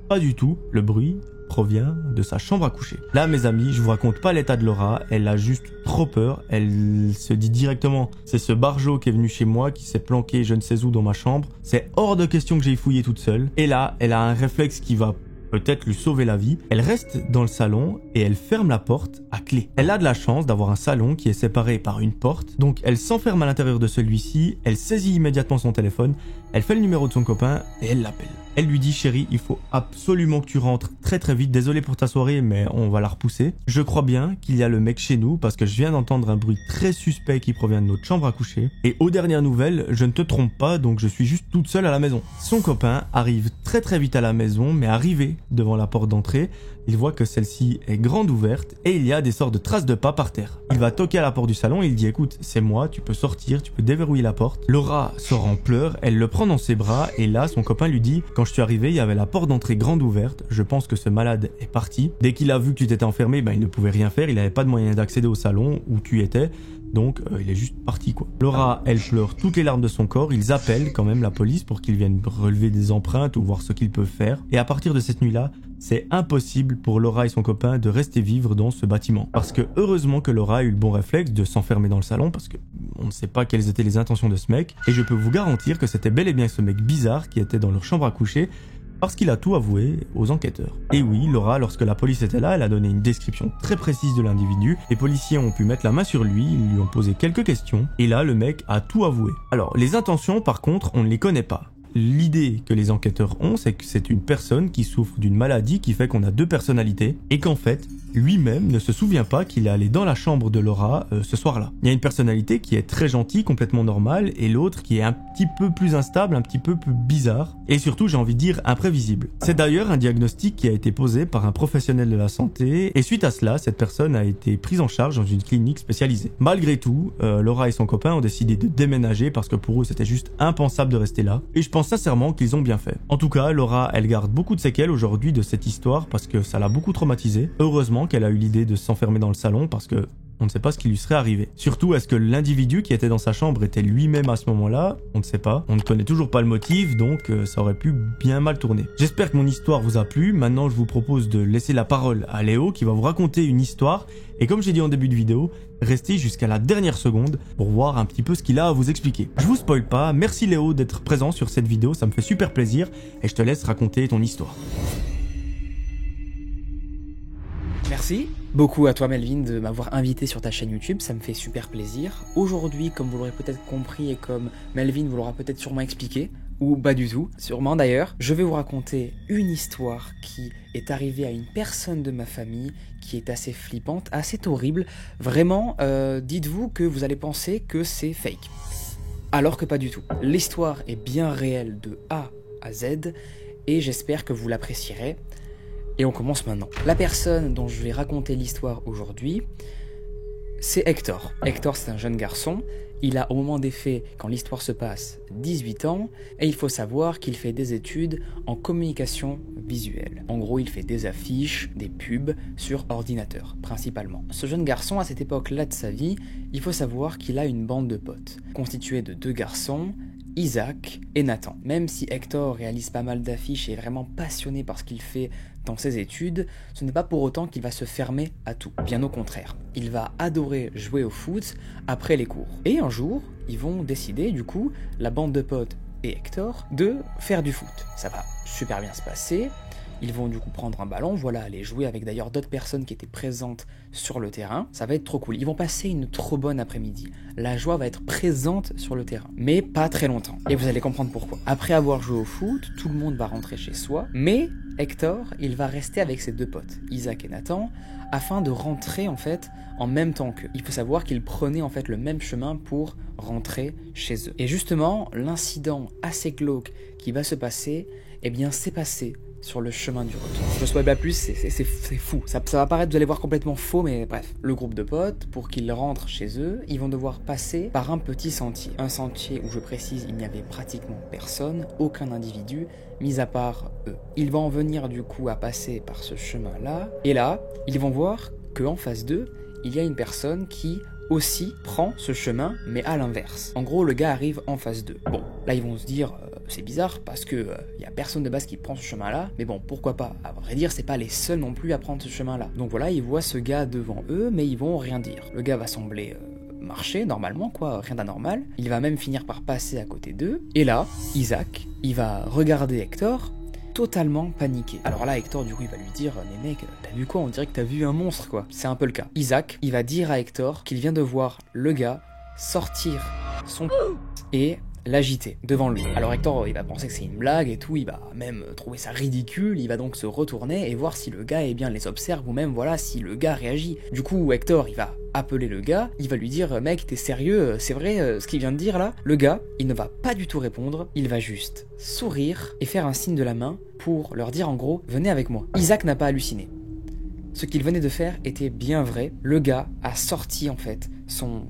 Pas du tout, le bruit provient de sa chambre à coucher. Là, mes amis, je vous raconte pas l'état de Laura, elle a juste trop peur. Elle se dit directement, c'est ce barjot qui est venu chez moi, qui s'est planqué je ne sais où dans ma chambre. C'est hors de question que j'aille fouiller toute seule. Et là, elle a un réflexe qui va peut-être lui sauver la vie. Elle reste dans le salon et elle ferme la porte à clé. Elle a de la chance d'avoir un salon qui est séparé par une porte, donc elle s'enferme à l'intérieur de celui-ci, elle saisit immédiatement son téléphone, elle fait le numéro de son copain et elle l'appelle. Elle lui dit chérie, il faut absolument que tu rentres très vite, désolé pour ta soirée mais on va la repousser. Je crois bien qu'il y a le mec chez nous parce que je viens d'entendre un bruit très suspect qui provient de notre chambre à coucher. Et aux dernières nouvelles, je ne te trompe pas donc je suis juste toute seule à la maison. Son copain arrive très vite à la maison mais arrivé devant la porte d'entrée, il voit que celle-ci est grande ouverte et il y a des sortes de traces de pas par terre. Il va toquer à la porte du salon et il dit écoute, c'est moi, tu peux sortir, tu peux déverrouiller la porte. Laura sort en pleurs, elle le prend dans ses bras et là son copain lui dit quand je suis arrivé il y avait la porte d'entrée grande ouverte, je pense que ce malade est parti. Dès qu'il a vu que tu t'étais enfermé, il ne pouvait rien faire, il n'avait pas de moyen d'accéder au salon où tu étais. donc il est juste parti quoi. Laura, elle pleure toutes les larmes de son corps, ils appellent quand même la police pour qu'ils viennent relever des empreintes ou voir ce qu'ils peuvent faire. Et à partir de cette nuit-là, c'est impossible pour Laura et son copain de rester vivre dans ce bâtiment. Parce que heureusement que Laura a eu le bon réflexe de s'enfermer dans le salon parce que on ne sait pas quelles étaient les intentions de ce mec. Et je peux vous garantir que c'était bel et bien ce mec bizarre qui était dans leur chambre à coucher parce qu'il a tout avoué aux enquêteurs. Et oui, Laura, lorsque la police était là, elle a donné une description très précise de l'individu. Les policiers ont pu mettre la main sur lui, ils lui ont posé quelques questions, et là, le mec a tout avoué. Alors, les intentions, par contre, on ne les connaît pas. L'idée que les enquêteurs ont, c'est que c'est une personne qui souffre d'une maladie qui fait qu'on a deux personnalités, et qu'en fait, lui-même ne se souvient pas qu'il est allé dans la chambre de Laura ce soir-là. Il y a une personnalité qui est très gentille, complètement normale, et l'autre qui est un petit peu plus instable, un petit peu plus bizarre, et surtout, j'ai envie de dire, imprévisible. C'est d'ailleurs un diagnostic qui a été posé par un professionnel de la santé, et suite à cela, cette personne a été prise en charge dans une clinique spécialisée. Malgré tout, Laura et son copain ont décidé de déménager parce que pour eux, c'était juste impensable de rester là, et je pense sincèrement qu'ils ont bien fait. En tout cas, Laura, elle garde beaucoup de séquelles aujourd'hui de cette histoire parce que ça l'a beaucoup traumatisée. Heureusement qu'elle a eu l'idée de s'enfermer dans le salon parce que on ne sait pas ce qui lui serait arrivé. Surtout, est-ce que l'individu qui était dans sa chambre était lui-même à ce moment-là? On ne sait pas. On ne connaît toujours pas le motif, donc ça aurait pu bien mal tourner. J'espère que mon histoire vous a plu. Maintenant, je vous propose de laisser la parole à Léo qui va vous raconter une histoire. Et comme j'ai dit en début de vidéo, restez jusqu'à la dernière seconde pour voir un petit peu ce qu'il a à vous expliquer. Je vous spoil pas. Merci Léo d'être présent sur cette vidéo, ça me fait super plaisir. Et je te laisse raconter ton histoire. Merci beaucoup à toi Melvin de m'avoir invité sur ta chaîne YouTube, ça me fait super plaisir. Aujourd'hui, comme vous l'aurez peut-être compris et comme Melvin vous l'aura peut-être sûrement expliqué, ou pas du tout, sûrement d'ailleurs, je vais vous raconter une histoire qui est arrivée à une personne de ma famille qui est assez flippante, assez horrible. Vraiment, dites-vous que vous allez penser que c'est fake. Alors que pas du tout. L'histoire est bien réelle de A à Z et j'espère que vous l'apprécierez. Et on commence maintenant. La personne dont je vais raconter l'histoire aujourd'hui, c'est Hector. Hector, c'est un jeune garçon. Il a, au moment des faits, quand l'histoire se passe, 18 ans. Et il faut savoir qu'il fait des études en communication visuelle. En gros, il fait des affiches, des pubs sur ordinateur, principalement. Ce jeune garçon, à cette époque-là de sa vie, il faut savoir qu'il a une bande de potes, constituée de 2 garçons, Isaac et Nathan. Même si Hector réalise pas mal d'affiches et est vraiment passionné par ce qu'il fait dans ses études, ce n'est pas pour autant qu'il va se fermer à tout. Bien au contraire, il va adorer jouer au foot après les cours. Et un jour, ils vont décider, du coup, la bande de potes et Hector, de faire du foot. Ça va super bien se passer. Ils vont du coup prendre un ballon, voilà, aller jouer avec d'ailleurs d'autres personnes qui étaient présentes sur le terrain. Ça va être trop cool. Ils vont passer une trop bonne après-midi. La joie va être présente sur le terrain, mais pas très longtemps. Et vous allez comprendre pourquoi. Après avoir joué au foot, tout le monde va rentrer chez soi, mais Hector, il va rester avec ses 2 potes, Isaac et Nathan, afin de rentrer en fait en même temps qu'eux. Il faut savoir qu'ils prenaient en fait le même chemin pour rentrer chez eux. Et justement, l'incident assez glauque qui va se passer, eh bien c'est passé sur le chemin du retour. Je ne spoil pas plus, c'est fou. Ça va paraître, vous allez voir, complètement faux, mais bref. Le groupe de potes, pour qu'ils rentrent chez eux, ils vont devoir passer par un petit sentier. Un sentier où, je précise, il n'y avait pratiquement personne, aucun individu, mis à part eux. Ils vont en venir du coup à passer par ce chemin-là, et là, ils vont voir qu'en face d'eux, il y a une personne qui aussi prend ce chemin, mais à l'inverse. En gros, le gars arrive en face d'eux. Bon, là ils vont se dire, c'est bizarre, parce que y a personne de base qui prend ce chemin-là, mais bon, pourquoi pas. À vrai dire, c'est pas les seuls non plus à prendre ce chemin-là. Donc voilà, ils voient ce gars devant eux, mais ils vont rien dire. Le gars va sembler marcher normalement, quoi, rien d'anormal. Il va même finir par passer à côté d'eux. Et là, Isaac, il va regarder Hector, totalement paniqué. Alors là, Hector, du coup, il va lui dire, mais mec, t'as vu quoi? On dirait que t'as vu un monstre, quoi. C'est un peu le cas. Isaac, il va dire à Hector qu'il vient de voir le gars sortir son et l'agiter devant lui. Alors Hector, il va penser que c'est une blague et tout, il va même trouver ça ridicule, il va donc se retourner et voir si le gars, eh bien, les observe ou même, voilà, si le gars réagit. Du coup, Hector, il va appeler le gars, il va lui dire, mec, t'es sérieux, c'est vrai ce qu'il vient de dire là? Le gars, il ne va pas du tout répondre, il va juste sourire et faire un signe de la main pour leur dire en gros, venez avec moi. Isaac n'a pas halluciné. Ce qu'il venait de faire était bien vrai, le gars a sorti en fait son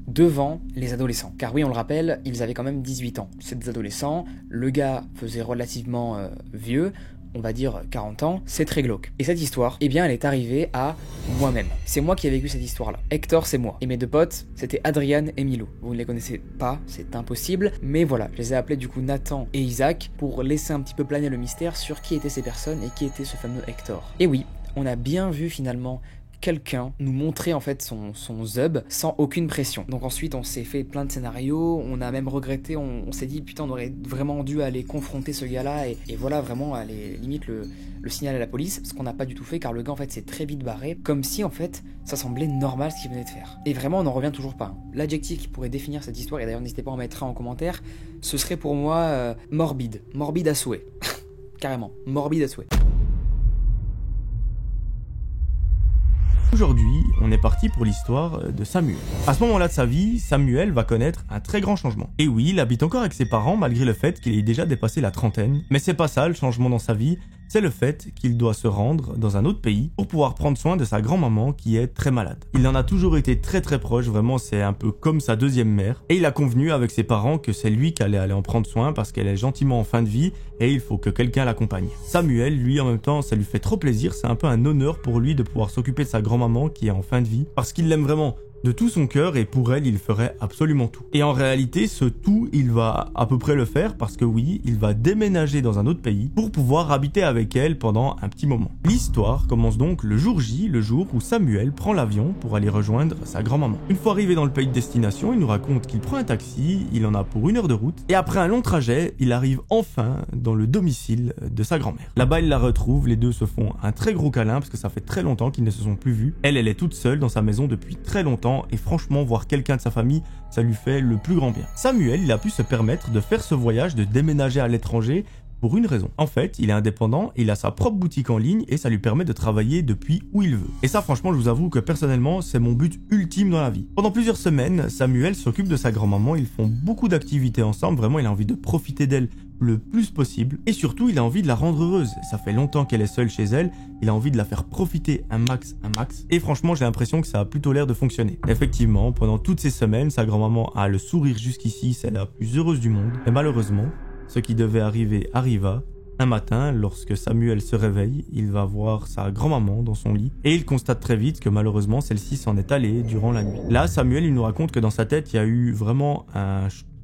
devant les adolescents. Car oui, on le rappelle, ils avaient quand même 18 ans. Ces adolescents, le gars faisait relativement vieux, on va dire 40 ans, c'est très glauque. Et cette histoire, eh bien elle est arrivée à moi-même. C'est moi qui ai vécu cette histoire-là. Hector, c'est moi. Et mes deux potes, c'était Adrian et Milou. Vous ne les connaissez pas, c'est impossible, mais voilà, je les ai appelés du coup Nathan et Isaac pour laisser un petit peu planer le mystère sur qui étaient ces personnes et qui était ce fameux Hector. Et oui, on a bien vu finalement quelqu'un nous montrer en fait son zub sans aucune pression. Donc ensuite on s'est fait plein de scénarios, on a même regretté, on s'est dit putain on aurait vraiment dû aller confronter ce gars là et voilà vraiment aller limite le signaler à la police, ce qu'on n'a pas du tout fait car le gars en fait s'est très vite barré, comme si en fait ça semblait normal ce qu'il venait de faire. Et vraiment on n'en revient toujours pas. L'adjectif qui pourrait définir cette histoire, et d'ailleurs n'hésitez pas à en mettre un en commentaire, ce serait pour moi morbide à souhait. Carrément, morbide à souhait. Aujourd'hui, on est parti pour l'histoire de Samuel. À ce moment-là de sa vie, Samuel va connaître un très grand changement. Et oui, il habite encore avec ses parents malgré le fait qu'il ait déjà dépassé la trentaine. Mais c'est pas ça le changement dans sa vie, c'est le fait qu'il doit se rendre dans un autre pays pour pouvoir prendre soin de sa grand-maman qui est très malade. Il en a toujours été très proche, vraiment c'est un peu comme sa deuxième mère. Et il a convenu avec ses parents que c'est lui qui allait aller en prendre soin parce qu'elle est gentiment en fin de vie et il faut que quelqu'un l'accompagne. Samuel, lui en même temps, ça lui fait trop plaisir, c'est un peu un honneur pour lui de pouvoir s'occuper de sa grand-maman qui est en fin de vie parce qu'il l'aime vraiment de tout son cœur et pour elle il ferait absolument tout. Et en réalité ce tout il va à peu près le faire parce que oui il va déménager dans un autre pays pour pouvoir habiter avec elle pendant un petit moment. L'histoire commence donc le jour J, le jour où Samuel prend l'avion pour aller rejoindre sa grand-maman. Une fois arrivé dans le pays de destination, il nous raconte qu'il prend un taxi, il en a pour 1 heure de route et après un long trajet il arrive enfin dans le domicile de sa grand-mère. Là-bas il la retrouve, les deux se font un très gros câlin parce que ça fait très longtemps qu'ils ne se sont plus vus. Elle est toute seule dans sa maison depuis très longtemps et franchement voir quelqu'un de sa famille ça lui fait le plus grand bien. Samuel il a pu se permettre de faire ce voyage, de déménager à l'étranger pour une raison. En fait, il est indépendant, il a sa propre boutique en ligne et ça lui permet de travailler depuis où il veut. Et ça franchement je vous avoue que personnellement c'est mon but ultime dans la vie. Pendant plusieurs semaines, Samuel s'occupe de sa grand-maman, ils font beaucoup d'activités ensemble, vraiment il a envie de profiter d'elle le plus possible et surtout il a envie de la rendre heureuse. Ça fait longtemps qu'elle est seule chez elle, il a envie de la faire profiter un max et franchement j'ai l'impression que ça a plutôt l'air de fonctionner. Effectivement, pendant toutes ces semaines, sa grand-maman a le sourire jusqu'ici, c'est la plus heureuse du monde. Mais malheureusement, ce qui devait arriver arriva. Un matin, lorsque Samuel se réveille, il va voir sa grand-maman dans son lit et il constate très vite que malheureusement celle-ci s'en est allée durant la nuit. Là, Samuel il nous raconte que dans sa tête il y a eu vraiment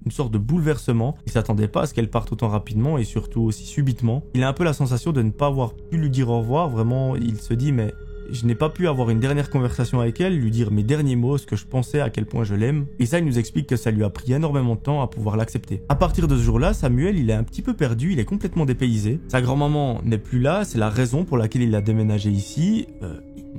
une sorte de bouleversement. Il s'attendait pas à ce qu'elle parte autant rapidement et surtout aussi subitement. Il a un peu la sensation de ne pas avoir pu lui dire au revoir. Vraiment, il se dit mais je n'ai pas pu avoir une dernière conversation avec elle, lui dire mes derniers mots, ce que je pensais, à quel point je l'aime. Et ça, il nous explique que ça lui a pris énormément de temps à pouvoir l'accepter. À partir de ce jour-là, Samuel, il est un petit peu perdu, il est complètement dépaysé. Sa grand-maman n'est plus là, c'est la raison pour laquelle il a déménagé ici.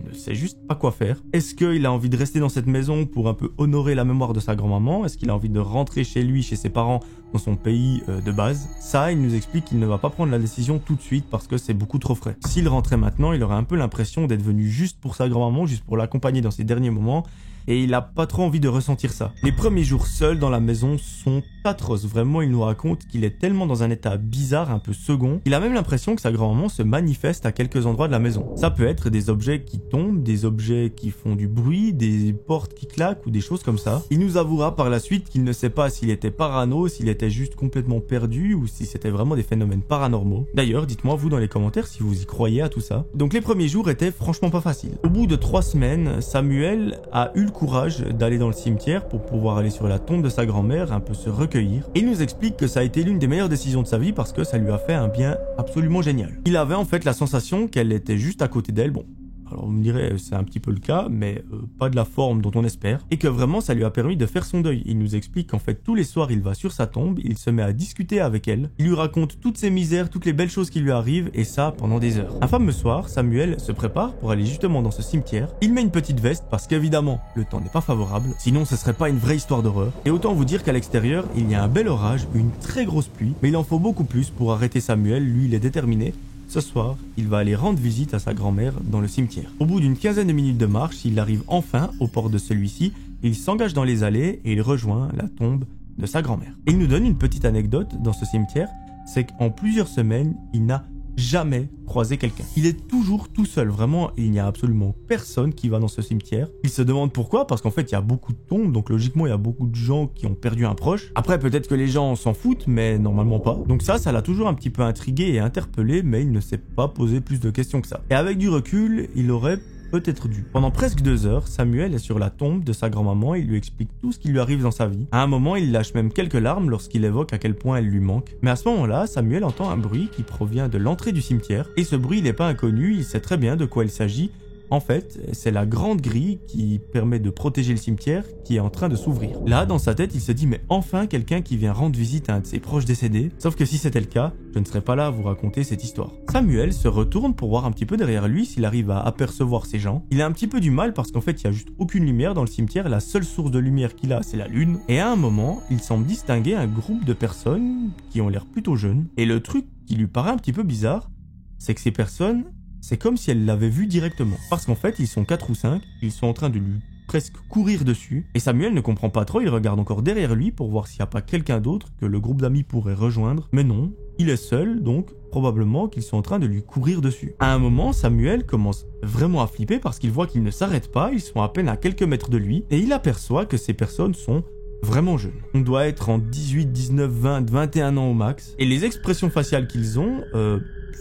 Il ne sait juste pas quoi faire. Est-ce qu'il a envie de rester dans cette maison pour un peu honorer la mémoire de sa grand-maman? Est-ce qu'il a envie de rentrer chez lui, chez ses parents, dans son pays de base? Ça, il nous explique qu'il ne va pas prendre la décision tout de suite parce que c'est beaucoup trop frais. S'il rentrait maintenant, il aurait un peu l'impression d'être venu juste pour sa grand-maman, juste pour l'accompagner dans ses derniers moments. Et il a pas trop envie de ressentir ça. Les premiers jours seuls dans la maison sont atroces. Vraiment, il nous raconte qu'il est tellement dans un état bizarre, un peu second. Il a même l'impression que sa grand-maman se manifeste à quelques endroits de la maison. Ça peut être des objets qui tombent, des objets qui font du bruit, des portes qui claquent ou des choses comme ça. Il nous avouera par la suite qu'il ne sait pas s'il était parano, s'il était juste complètement perdu ou si c'était vraiment des phénomènes paranormaux. D'ailleurs, dites-moi vous dans les commentaires si vous y croyez à tout ça. Donc les premiers jours étaient franchement pas faciles. Au bout de 3 semaines, Samuel a eu le courage d'aller dans le cimetière pour pouvoir aller sur la tombe de sa grand-mère, un peu se recueillir. Et il nous explique que ça a été l'une des meilleures décisions de sa vie parce que ça lui a fait un bien absolument génial. Il avait en fait la sensation qu'elle était juste à côté d'elle, bon. Alors vous me direz, c'est un petit peu le cas, mais pas de la forme dont on espère. Et que vraiment, ça lui a permis de faire son deuil. Il nous explique qu'en fait, tous les soirs, il va sur sa tombe, il se met à discuter avec elle. Il lui raconte toutes ses misères, toutes les belles choses qui lui arrivent, et ça pendant des heures. Un fameux soir, Samuel se prépare pour aller justement dans ce cimetière. Il met une petite veste parce qu'évidemment, le temps n'est pas favorable. Sinon, ce serait pas une vraie histoire d'horreur. Et autant vous dire qu'à l'extérieur, il y a un bel orage, une très grosse pluie. Mais il en faut beaucoup plus pour arrêter Samuel. Lui, il est déterminé. Ce soir, il va aller rendre visite à sa grand-mère dans le cimetière. Au bout d'une quinzaine de minutes de marche, il arrive enfin au port de celui-ci, il s'engage dans les allées et il rejoint la tombe de sa grand-mère. Il nous donne une petite anecdote dans ce cimetière, c'est qu'en plusieurs semaines, il n'a jamais croisé quelqu'un. Il est toujours tout seul, vraiment, il n'y a absolument personne qui va dans ce cimetière. Il se demande pourquoi, parce qu'en fait il y a beaucoup de tombes, donc logiquement il y a beaucoup de gens qui ont perdu un proche. Après peut-être que les gens s'en foutent, mais normalement pas. Donc ça l'a toujours un petit peu intrigué et interpellé, mais il ne s'est pas posé plus de questions que ça. Et avec du recul, il aurait peut-être dû. Pendant presque 2 heures, Samuel est sur la tombe de sa grand-maman et il lui explique tout ce qui lui arrive dans sa vie. À un moment, il lâche même quelques larmes lorsqu'il évoque à quel point elle lui manque. Mais à ce moment-là, Samuel entend un bruit qui provient de l'entrée du cimetière. Et ce bruit, il n'est pas inconnu, il sait très bien de quoi il s'agit. En fait, c'est la grande grille qui permet de protéger le cimetière qui est en train de s'ouvrir. Là, dans sa tête, il se dit mais enfin quelqu'un qui vient rendre visite à un de ses proches décédés. Sauf que si c'était le cas, je ne serais pas là à vous raconter cette histoire. Samuel se retourne pour voir un petit peu derrière lui s'il arrive à apercevoir ces gens. Il a un petit peu du mal parce qu'en fait, il y a juste aucune lumière dans le cimetière. La seule source de lumière qu'il a, c'est la lune. Et à un moment, il semble distinguer un groupe de personnes qui ont l'air plutôt jeunes. Et le truc qui lui paraît un petit peu bizarre, c'est que ces personnes, c'est comme si elle l'avait vu directement. Parce qu'en fait, ils sont 4 ou 5, ils sont en train de lui presque courir dessus. Et Samuel ne comprend pas trop, il regarde encore derrière lui pour voir s'il n'y a pas quelqu'un d'autre que le groupe d'amis pourrait rejoindre. Mais non, il est seul, donc probablement qu'ils sont en train de lui courir dessus. À un moment, Samuel commence vraiment à flipper parce qu'il voit qu'ils ne s'arrêtent pas, ils sont à peine à quelques mètres de lui, et il aperçoit que ces personnes sont vraiment jeunes. On doit être en 18, 19, 20, 21 ans au max. Et les expressions faciales qu'ils ont,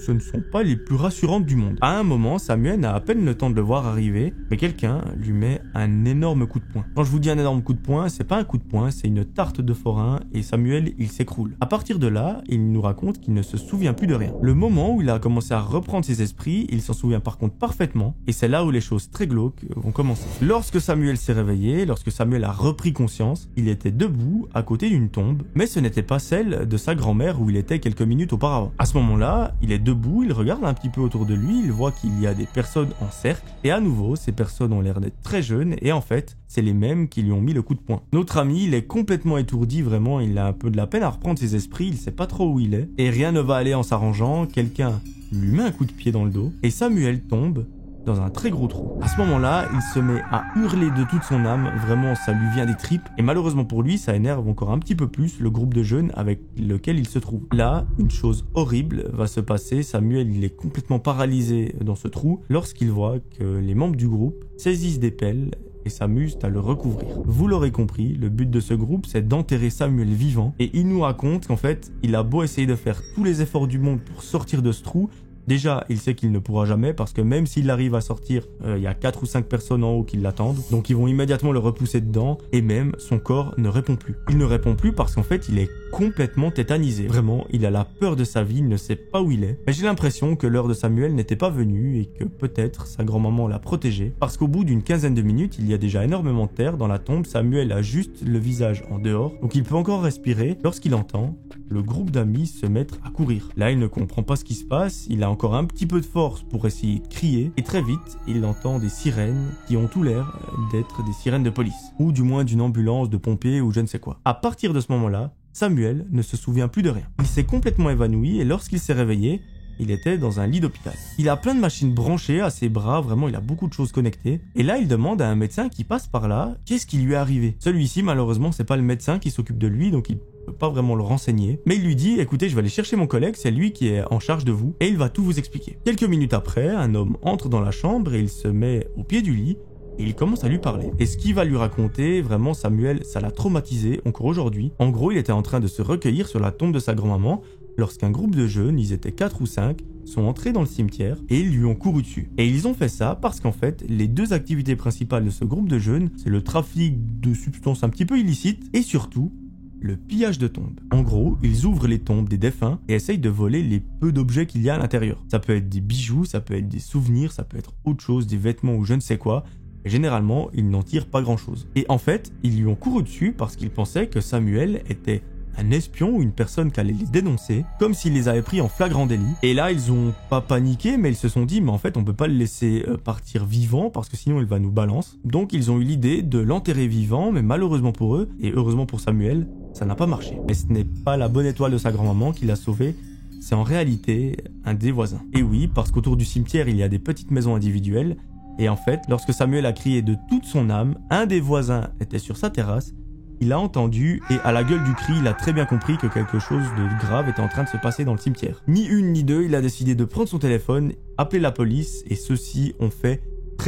ce ne sont pas les plus rassurantes du monde. À un moment, Samuel a à peine le temps de le voir arriver, mais quelqu'un lui met un énorme coup de poing. Quand je vous dis un énorme coup de poing, c'est pas un coup de poing, c'est une tarte de forain et Samuel, il s'écroule. À partir de là, il nous raconte qu'il ne se souvient plus de rien. Le moment où il a commencé à reprendre ses esprits, il s'en souvient par contre parfaitement et c'est là où les choses très glauques vont commencer. Lorsque Samuel s'est réveillé, lorsque Samuel a repris conscience, il était debout à côté d'une tombe, mais ce n'était pas celle de sa grand-mère où il était quelques minutes auparavant. À ce moment-là, il est debout, il regarde un petit peu autour de lui, il voit qu'il y a des personnes en cercle, et à nouveau, ces personnes ont l'air d'être très jeunes, et en fait, c'est les mêmes qui lui ont mis le coup de poing. Notre ami, il est complètement étourdi, vraiment, il a un peu de la peine à reprendre ses esprits, il sait pas trop où il est, et rien ne va aller en s'arrangeant, quelqu'un lui met un coup de pied dans le dos, et Samuel tombe dans un très gros trou. À ce moment-là, il se met à hurler de toute son âme, vraiment ça lui vient des tripes, et malheureusement pour lui, ça énerve encore un petit peu plus le groupe de jeunes avec lequel il se trouve. Là, une chose horrible va se passer, Samuel il est complètement paralysé dans ce trou lorsqu'il voit que les membres du groupe saisissent des pelles et s'amusent à le recouvrir. Vous l'aurez compris, le but de ce groupe c'est d'enterrer Samuel vivant, et il nous raconte qu'en fait, il a beau essayer de faire tous les efforts du monde pour sortir de ce trou, déjà, il sait qu'il ne pourra jamais parce que même s'il arrive à sortir, il y a 4 ou 5 personnes en haut qui l'attendent. Donc ils vont immédiatement le repousser dedans et même son corps ne répond plus. Il ne répond plus parce qu'en fait, il est complètement tétanisé. Vraiment, il a la peur de sa vie, il ne sait pas où il est. Mais j'ai l'impression que l'heure de Samuel n'était pas venue et que peut-être sa grand-maman l'a protégé parce qu'au bout d'une quinzaine de minutes, il y a déjà énormément de terre dans la tombe. Samuel a juste le visage en dehors, donc il peut encore respirer lorsqu'il entend le groupe d'amis se mettre à courir. Là, il ne comprend pas ce qui se passe, il a encore un petit peu de force pour essayer de crier, et très vite, il entend des sirènes qui ont tout l'air d'être des sirènes de police, ou du moins d'une ambulance, de pompiers ou je ne sais quoi. À partir de ce moment-là, Samuel ne se souvient plus de rien. Il s'est complètement évanoui et lorsqu'il s'est réveillé, il était dans un lit d'hôpital. Il a plein de machines branchées à ses bras, vraiment il a beaucoup de choses connectées. Et là il demande à un médecin qui passe par là, qu'est-ce qui lui est arrivé. Celui-ci malheureusement c'est pas le médecin qui s'occupe de lui, donc il peut pas vraiment le renseigner. Mais il lui dit, écoutez je vais aller chercher mon collègue, c'est lui qui est en charge de vous, et il va tout vous expliquer. Quelques minutes après, un homme entre dans la chambre et il se met au pied du lit, et il commence à lui parler. Et ce qu'il va lui raconter, vraiment Samuel, ça l'a traumatisé encore aujourd'hui. En gros, il était en train de se recueillir sur la tombe de sa grand-maman lorsqu'un groupe de jeunes, ils étaient 4 ou 5, sont entrés dans le cimetière et ils lui ont couru dessus. Et ils ont fait ça parce qu'en fait, les deux activités principales de ce groupe de jeunes, c'est le trafic de substances un petit peu illicites et surtout le pillage de tombes. En gros, ils ouvrent les tombes des défunts et essayent de voler les peu d'objets qu'il y a à l'intérieur. Ça peut être des bijoux, ça peut être des souvenirs, ça peut être autre chose, des vêtements ou je ne sais quoi. Et généralement, ils n'en tirent pas grand-chose. Et en fait, ils lui ont couru dessus parce qu'ils pensaient que Samuel était un espion ou une personne qui allait les dénoncer, comme s'il les avait pris en flagrant délit. Et là, ils ont pas paniqué, mais ils se sont dit, mais en fait, on peut pas le laisser partir vivant, parce que sinon il va nous balancer. Donc ils ont eu l'idée de l'enterrer vivant, mais malheureusement pour eux, et heureusement pour Samuel, ça n'a pas marché. Mais ce n'est pas la bonne étoile de sa grand-maman qui l'a sauvé, c'est en réalité un des voisins. Et oui, parce qu'autour du cimetière, il y a des petites maisons individuelles, et en fait, lorsque Samuel a crié de toute son âme, un des voisins était sur sa terrasse, il a entendu et à la gueule du cri, il a très bien compris que quelque chose de grave était en train de se passer dans le cimetière. Ni une ni deux, il a décidé de prendre son téléphone, appeler la police et ceux-ci ont fait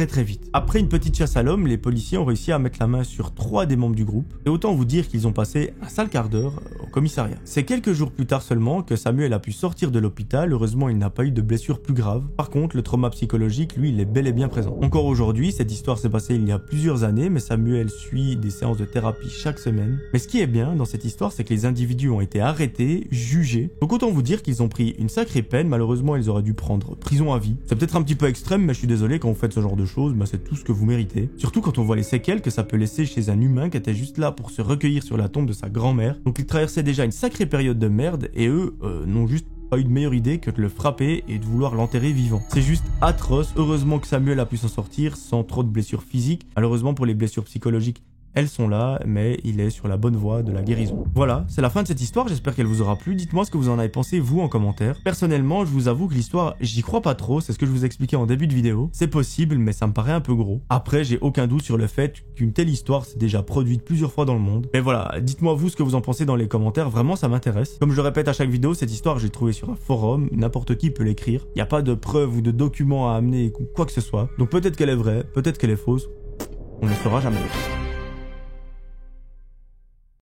très vite. Après une petite chasse à l'homme, les policiers ont réussi à mettre la main sur 3 des membres du groupe et autant vous dire qu'ils ont passé un sale quart d'heure au commissariat. C'est quelques jours plus tard seulement que Samuel a pu sortir de l'hôpital, heureusement il n'a pas eu de blessures plus graves. Par contre, le trauma psychologique, lui, il est bel et bien présent. Encore aujourd'hui, cette histoire s'est passée il y a plusieurs années, mais Samuel suit des séances de thérapie chaque semaine. Mais ce qui est bien dans cette histoire, c'est que les individus ont été arrêtés, jugés. Donc autant vous dire qu'ils ont pris une sacrée peine, malheureusement ils auraient dû prendre prison à vie. C'est peut-être un petit peu extrême, mais je suis désolé, quand vous faites ce genre de choses, c'est tout ce que vous méritez. Surtout quand on voit les séquelles que ça peut laisser chez un humain qui était juste là pour se recueillir sur la tombe de sa grand-mère. Donc il traversait déjà une sacrée période de merde et eux n'ont juste pas eu de meilleure idée que de le frapper et de vouloir l'enterrer vivant. C'est juste atroce. Heureusement que Samuel a pu s'en sortir sans trop de blessures physiques. Malheureusement pour les blessures psychologiques, elles sont là, mais il est sur la bonne voie de la guérison. Voilà, c'est la fin de cette histoire, j'espère qu'elle vous aura plu. Dites-moi ce que vous en avez pensé, vous, en commentaire. Personnellement, je vous avoue que l'histoire, j'y crois pas trop, c'est ce que je vous expliquais en début de vidéo. C'est possible, mais ça me paraît un peu gros. Après, j'ai aucun doute sur le fait qu'une telle histoire s'est déjà produite plusieurs fois dans le monde. Mais voilà, dites-moi vous ce que vous en pensez dans les commentaires, vraiment ça m'intéresse. Comme je le répète à chaque vidéo, cette histoire, j'ai trouvé sur un forum, n'importe qui peut l'écrire. Il n'y a pas de preuves ou de documents à amener ou quoi que ce soit. Donc peut-être qu'elle est vraie, peut-être qu'elle est fausse, on ne le saura jamais.